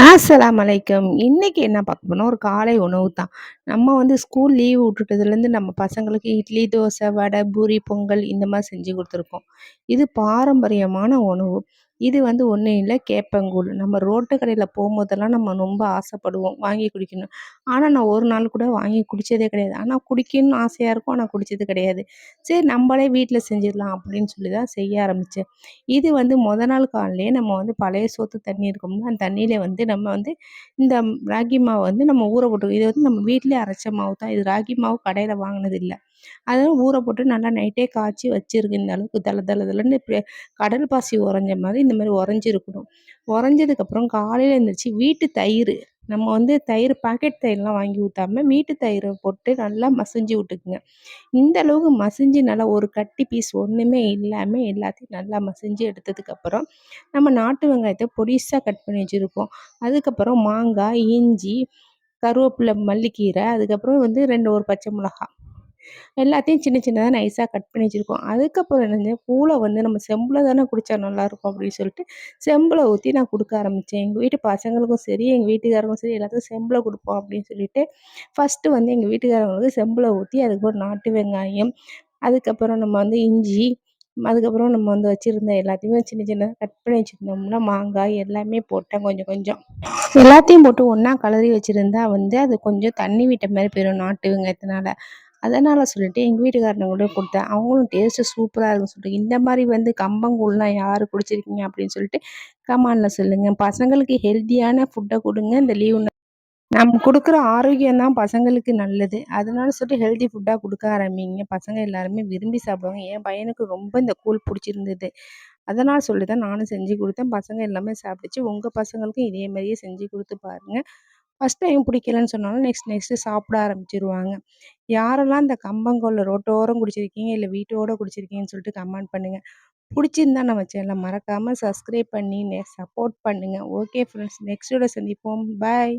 அஸ்ஸலாமு அலைக்கும். இன்னைக்கு என்ன பார்க்க போறோம்னா, ஒரு காலை உணவு தான். நம்ம வந்து ஸ்கூல் லீவ் விட்டுட்டதுலேருந்து நம்ம பசங்களுக்கு இட்லி, தோசை, வடை, பூரி, பொங்கல் இந்த மாரி செஞ்சு குடுத்துருக்கோம். இது பாரம்பரியமான உணவு. இது வந்து ஒண்ணும் இல்ல கேப்பங்கூழ். நம்ம ரோட்டு கடையில போம்போதெல்லாம் நம்ம ரொம்ப ஆசைப்படுவோம், வாங்கி குடிக்கணும். ஆனா, நான் ஒரு நாள் கூட வாங்கி குடிச்சதே கிடையாது. ஆனா, குடிக்கணும்னு ஆசையா இருக்கும். ஆனா, குடிச்சது கிடையாது. சரி நம்மளே வீட்ல செஞ்சிடலாம் அப்படின்னு சொல்லி தான் செய்ய ஆரம்பிச்சேன். இது வந்து மொத நாள் காலையிலேயே நம்ம வந்து பழைய சோத்து தண்ணி இருக்கும்ல, அந்த தண்ணியில வந்து நம்ம வந்து இந்த ராகி மாவு வந்து நம்ம ஊற போட்டுருக்கோம். இது வந்து நம்ம வீட்லயே அரைச்ச மாவு தான். இது ராகி மாவு கடையில வாங்குனது இல்ல. அதெல்லாம் ஊற போட்டு நல்லா நைட்டே காய்ச்சி வச்சிருக்கு. இந்த அளவுக்கு தள தள தளன்னு கடல் பாசி உறைஞ்ச மாரி இந்த மாரி உறைஞ்சிருக்கணும். உறைஞ்சதுக்கப்புறம் காலையில எந்திரிச்சு வீட்டு தயிரு, நம்ம வந்து தயிர் பாக்கெட் தயிர்லாம் வாங்கி ஊத்தாம, வீட்டு தயிர போட்டு நல்லா மசிஞ்சு விட்டுக்குங்க. இந்த அளவுக்கு மசிஞ்சு நல்லா ஒரு கட்டி பீஸ் ஒண்ணுமே இல்லாம எல்லாத்தையும் நல்லா மசிஞ்சு எடுத்ததுக்கப்புறம், நம்ம நாட்டு வெங்காயத்த பொடிசா கட் பண்ணி வச்சிருக்கோம். அதுக்கப்புறம் மாங்காய், இஞ்சி, கருவேப்பிலை, மல்லிக்கீரை, அதுக்கப்புறம் வந்து ஒரு பச்சை மிளகா. எல்லாத்தையும் சின்ன சின்னதா நைஸா கட் பண்ணி வச்சிருக்கோம். அதுக்கப்புறம் என்னது கூழ வந்து நம்ம செம்புல தானே குடிச்சா நல்லாயிருக்கும் அப்படின்னு சொல்லிட்டு, செம்புல ஊத்தி நான் குடுக்க ஆரம்பிச்சேன். எங்க வீட்டு பசங்களுக்கும் சரி, எங்க வீட்டுக்காரருக்கும் சரி எல்லாத்துக்கும் செம்புல குடுப்போம் அப்படின்னு சொல்லிட்டு, ஃபர்ஸ்ட்டு வந்து எங்க வீட்டுக்காரவங்களுக்கு செம்புல ஊத்தி, அதுக்கப்புறம் நாட்டு வெங்காயம், அதுக்கப்புறம் நம்ம வந்து இஞ்சி, அதுக்கப்புறம் நம்ம வந்து வச்சிருந்த எல்லாத்தையுமே சின்ன சின்னதா கட் பண்ணி வச்சிருந்தோம்ல, மாங்காய் எல்லாமே போட்டேன் கொஞ்சம் கொஞ்சம். எல்லாத்தையும் போட்டு ஒண்ணா கலரி வச்சிருந்தா வந்து அது கொஞ்சம் தண்ணி விட்ட மாரி போயிரும் நாட்டு வெங்காயத்தினால. அதனால சொல்லிட்டு எங்க வீட்டுக்காரனுக்கு கூட குடுத்தேன். அவங்களும் டேஸ்ட்டு சூப்பரா இருக்குன்னு சொல்லிட்டு, இந்த மாரி வந்து கம்பங்கூழ்லாம் யாரு குடிச்சிருக்கீங்க அப்படின்னு சொல்லிட்டு கமெண்ட்ல சொல்லுங்க. பசங்களுக்கு ஹெல்த்தியான ஃபுட்ட குடுங்க. இந்த லீவ் நம்ம குடுக்குற ஆரோக்கியம் தான் பசங்களுக்கு நல்லது. அதனால சொல்லிட்டு ஹெல்த்தி ஃபுட்டா குடுக்க ஆரம்பிங்க. பசங்க எல்லாருமே விரும்பி சாப்பிடுவாங்க. என் பையனுக்கு ரொம்ப இந்த கூழ் புடிச்சிருந்தது. அதனால சொல்லி தான் நானும் செஞ்சு குடுத்தேன். பசங்க எல்லாமே சாப்பிட்டுச்சு. உங்க பசங்களுக்கும் இதே மாரியே செஞ்சு குடுத்து பாருங்க. ஃபர்ஸ்ட் டைம் பிடிக்கலன்னு சொன்னாலும் நெக்ஸ்ட் சாப்பிட ஆரம்பிச்சுருவாங்க. யாரெல்லாம் இந்த கம்பங்கூழ்ல ரோட்டோரம் குடிச்சிருக்கீங்க, இல்ல வீட்டோட குடிச்சிருக்கீங்கன்னு சொல்லிட்டு கமெண்ட் பண்ணுங்க. புடிச்சிருந்தா நம்ம சேனல மறக்காம சப்ஸ்கிரைப் பண்ணி சப்போர்ட் பண்ணுங்க. ஓகே ஃப்ரெண்ட்ஸ் நெக்ஸ்ட் வீடியோல சந்திப்போம். பாய்.